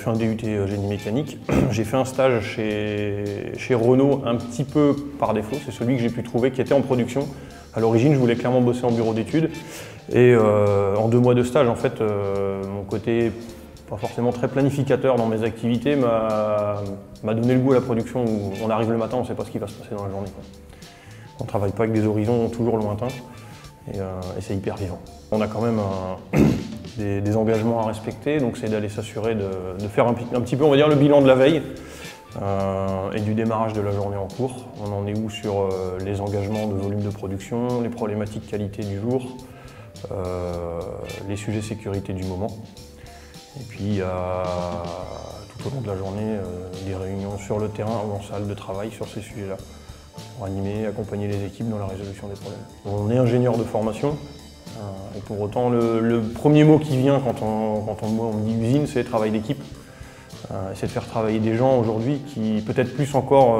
fait un DUT génie mécanique. J'ai fait un stage chez Renault un petit peu par défaut, c'est celui que j'ai pu trouver qui était en production. À l'origine, je voulais clairement bosser en bureau d'études et en 2 mois de stage, en fait, mon côté pas forcément très planificateur dans mes activités m'a donné le goût à la production où on arrive le matin, on ne sait pas ce qui va se passer dans la journée, quoi. On ne travaille pas avec des horizons toujours lointains et c'est hyper vivant. On a quand même des engagements à respecter, donc c'est d'aller s'assurer de faire un petit peu, on va dire, le bilan de la veille et du démarrage de la journée en cours. On en est où sur les engagements de volume de production, les problématiques qualité du jour, les sujets sécurité du moment. Et puis tout au long de la journée, des réunions sur le terrain ou en salle de travail sur ces sujets-là, pour animer, accompagner les équipes dans la résolution des problèmes. On est ingénieur de formation, et pour autant le premier mot qui vient quand on me dit usine, c'est travail d'équipe. C'est de faire travailler des gens aujourd'hui qui, peut-être plus encore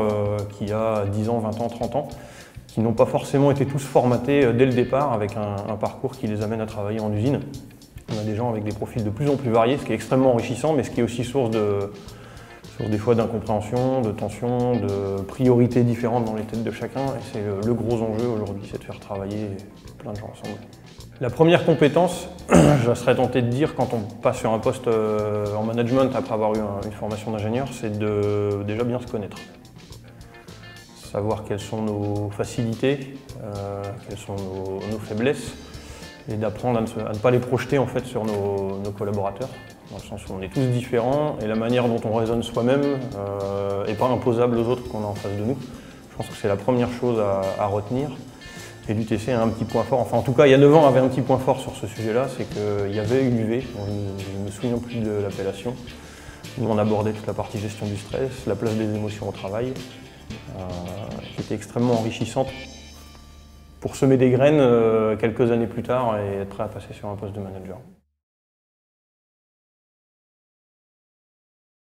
qu'il y a 10 ans, 20 ans, 30 ans, qui n'ont pas forcément été tous formatés dès le départ avec un parcours qui les amène à travailler en usine. On a des gens avec des profils de plus en plus variés, ce qui est extrêmement enrichissant, mais ce qui est aussi source des fois d'incompréhension, de tension, de priorités différentes dans les têtes de chacun. Et c'est le gros enjeu aujourd'hui, c'est de faire travailler plein de gens ensemble. La première compétence, je serais tenté de dire, quand on passe sur un poste en management après avoir eu une formation d'ingénieur, c'est de déjà bien se connaître. Savoir quelles sont nos facilités, quelles sont nos faiblesses, et d'apprendre à ne pas les projeter en fait sur nos collaborateurs, dans le sens où on est tous différents et la manière dont on raisonne soi-même n'est pas imposable aux autres qu'on a en face de nous. Je pense que c'est la première chose à retenir. Et l'UTC a un petit point fort, enfin en tout cas il y a 9 ans avait un petit point fort sur ce sujet-là, c'est qu'il y avait une UV, je ne me souviens plus de l'appellation, où on abordait toute la partie gestion du stress, la place des émotions au travail, qui était extrêmement enrichissante pour semer des graines quelques années plus tard et être prêt à passer sur un poste de manager.